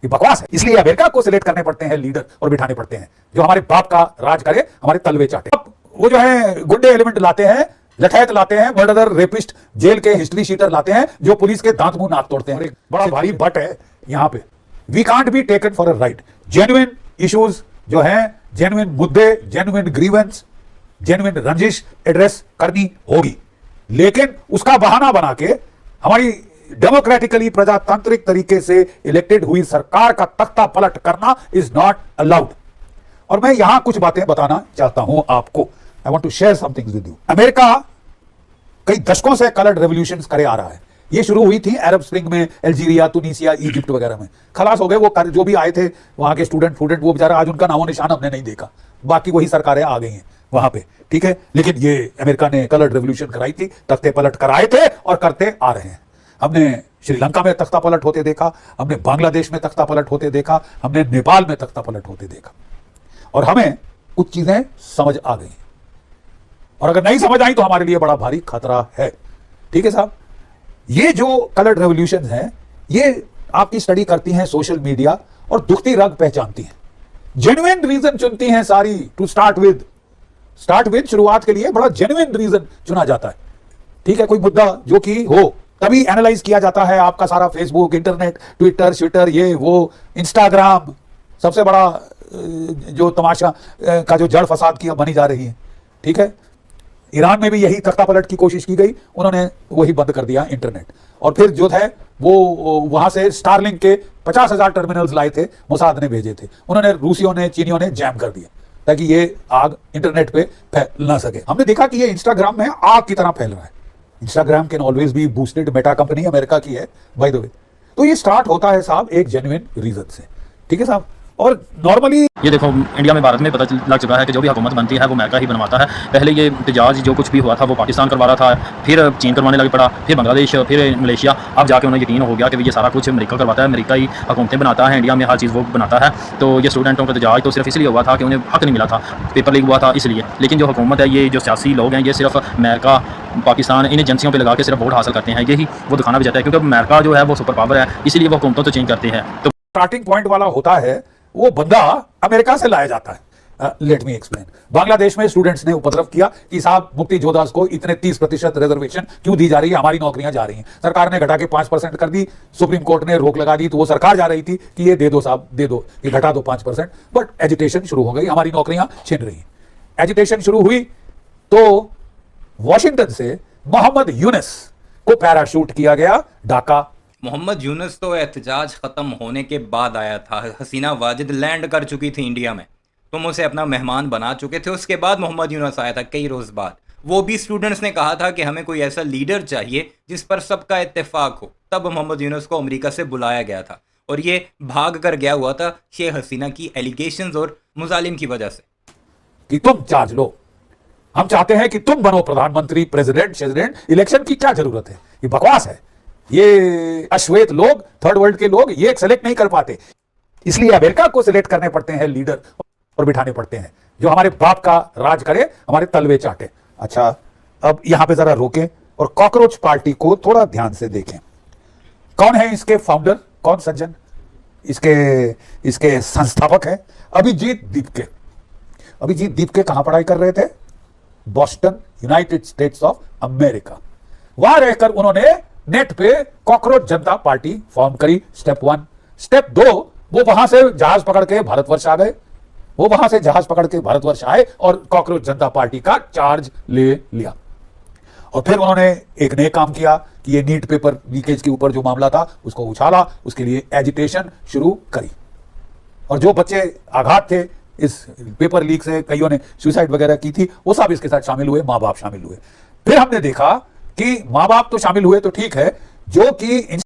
ये बकवास है। इसलिए अमेरिका को सिलेक्ट करने पड़ते हैं लीडर और बिठाने पड़ते हैं जो हमारे बाप का राज करे, हमारे तलवे चाटे। अब वो जो है गुंडे एलिमेंट लाते हैं, लठैत लाते हैं, मर्डरर, रेपिस्ट, जेल के हिस्ट्री शीटर लाते हैं जो पुलिस के दांत मुंह नाक तोड़ते हैं। बड़ा भारी बट है यहाँ पे। We can't be taken for a right. Genuine issues जो हैं, जेन्युइन मुद्दे, जेन्युइन ग्रीवेंस, जेन्युइन रंजिश एड्रेस करनी होगी, लेकिन उसका बहाना बना के हमारी डेमोक्रेटिकली प्रजातांत्रिक तरीके से इलेक्टेड हुई सरकार का तख्ता पलट करना इज नॉट अलाउड। और मैं यहां कुछ बातें बताना चाहता हूं आपको। I want to share something with you. America कई दशकों से कलर्ड रेवोल्यूशंस करे आ रहा है। ये शुरू हुई थी अरब स्प्रिंग में, अल्जीरिया, तुनीसिया, इजिप्ट वगैरह में। खलास हो गए वो जो भी आए थे वहां के स्टूडेंट वो बेचारा आज उनका नामो निशान हमने नहीं देखा। बाकी वही सरकारें आ गई हैं वहां पे, ठीक है। लेकिन ये अमेरिका ने कलर्ड रेवोल्यूशन कराई थी, तख्ते पलट कराए थे और करते आ रहे हैं। हमने श्रीलंका में तख्ता पलट होते देखा, हमने बांग्लादेश में तख्ता पलट होते देखा, हमने नेपाल में तख्ता पलट होते देखा, और हमें कुछ चीजें समझ आ गई। और अगर नहीं समझ आई तो हमारे लिए बड़ा भारी खतरा है, ठीक है साहब। ये जो कलर्ड रेवोल्यूशन है, ये आपकी स्टडी करती हैं सोशल मीडिया और दुखती रग पहचानती हैं, जेन्युइन रीजन चुनती हैं सारी टू स्टार्ट विद। शुरुआत के लिए बड़ा जेन्युइन रीजन चुना जाता है, ठीक है। कोई मुद्दा जो कि हो तभी एनालाइज किया जाता है। आपका सारा फेसबुक, इंटरनेट, ट्विटर, ये वो, इंस्टाग्राम, सबसे बड़ा जो तमाशा का जो जड़ फसाद की बनी जा रही है, ठीक है। ईरान में भी यही तख्ता पलट की कोशिश की गई, उन्होंने वही बंद कर दिया इंटरनेट। और फिर जो है वो वहां से स्टारलिंक के 50,000 टर्मिनल्स लाए थे, मोसाद ने भेजे थे, उन्होंने रूसियों ने, चीनियों ने जैम कर दिया ताकि ये आग इंटरनेट पे फैल ना सके। हमने देखा कि ये इंस्टाग्राम में आग की तरह फैल रहा है। Instagram can always be boosted, Meta company America की है बाय द वे। तो ये स्टार्ट होता है साहब एक जेन्युइन रीजन से, ठीक है साहब। और नॉर्मली ये देखो, इंडिया में, भारत में पता लग चुका है कि जो भी हुकूमत बनती है वो अमेरिका ही बनवाता है। पहले ये इम्तिजाज जो कुछ भी हुआ था वो पाकिस्तान करवा रहा था, फिर चीन करवाने लग पड़ा, फिर बांग्लादेश, फिर मलेशिया। अब जाके उन्हें यकीन हो गया कि ये सारा कुछ अमेरिका करवाता है, अमेरिका ही हुकूमतें बनाता है, इंडिया में हर चीज़ वो बनाता है। तो ये स्टूडेंटों का इम्तिजाज तो सिर्फ इसलिए हुआ था कि उन्हें हक नहीं मिला था, पेपर लीक हुआ था इसलिए। लेकिन जो हुकूमत है, ये जो सियासी लोग हैं, ये सिर्फ अमेरिका, पाकिस्तान, इन एजेंसियों पर लगा के सिर्फ वोट हासिल करते हैं। यही वो दिखाना भी चाहता है, क्योंकि अमेरिका जो है वो सुपर पावर है, इसलिए वो हुकूमतों तो चेंज करते हैं। तो स्टार्टिंग पॉइंट वाला होता है वो बंदा अमेरिका से लाया जाता है। Let me explain. बांग्लादेश में स्टूडेंट्स ने उपद्रव किया कि साहब मुक्ति जोधास को इतने 30% रिजर्वेशन क्यों दी जा रही है, हमारी नौकरियां जा रही हैं। सरकार ने घटा के 5% कर दी, सुप्रीम कोर्ट ने रोक लगा दी, तो वो सरकार जा रही थी कि ये दे दो साहब, दे दो, ये घटा दो 5%। बट एजिटेशन शुरू हो गई, हमारी नौकरियां छिन रही। एजिटेशन शुरू हुई तो वॉशिंगटन से मोहम्मद यूनुस को पैराशूट किया गया ढाका। मोहम्मद यूनुस तो एहतजाज ख़त्म होने के बाद आया था। हसीना वाजिद लैंड कर चुकी थी इंडिया में, तुम उसे अपना मेहमान बना चुके थे। उसके बाद मोहम्मद यूनुस आया था कई रोज़ बाद। वो भी स्टूडेंट्स ने कहा था कि हमें कोई ऐसा लीडर चाहिए जिस पर सबका इत्तेफाक हो। तब मोहम्मद यूनुस को अमेरिका से बुलाया गया था और ये भाग कर गया हुआ था शेख हसीना की एलिगेशंस और मुजालिम की वजह से कि तुम चार्ज लो, हम चाहते हैं कि तुम बनो प्रधानमंत्री, प्रेसिडेंट। इलेक्शन की क्या जरूरत है, ये बकवास है। ये अश्वेत लोग, थर्ड वर्ल्ड के लोग ये सेलेक्ट नहीं कर पाते, इसलिए अमेरिका को सिलेक्ट करने पड़ते हैं लीडर और बिठाने पड़ते हैं जो हमारे बाप का राज करे, हमारे तलवे चाटे। अच्छा, अब यहां पे जरा रोकें और कॉकरोच पार्टी को थोड़ा ध्यान से देखें। कौन है इसके फाउंडर, कौन सज्जन इसके संस्थापक है? अभिजीत दीपके। अभिजीत दीपके कहां पढ़ाई कर रहे थे? Boston, United states of America. वहां रहकर उन्होंने नेट पे कॉकरोच जनता पार्टी फॉर्म करी। स्टेप 1। स्टेप 2, वो वहां से जहाज पकड़ के भारतवर्ष आ गए। और कॉकरोच जनता पार्टी का चार्ज ले लिया। और फिर उन्होंने एक नए काम किया कि ये नीट पेपर लीकेज के ऊपर जो मामला था उसको उछाला, उसके लिए एजिटेशन शुरू करी। और जो बच्चे आघात थे इस पेपर लीक से, कईयों ने सुसाइड वगैरह की थी, वो सब इसके साथ शामिल हुए, माँ बाप शामिल हुए। फिर हमने देखा कि माँ बाप तो शामिल हुए तो ठीक है, जो कि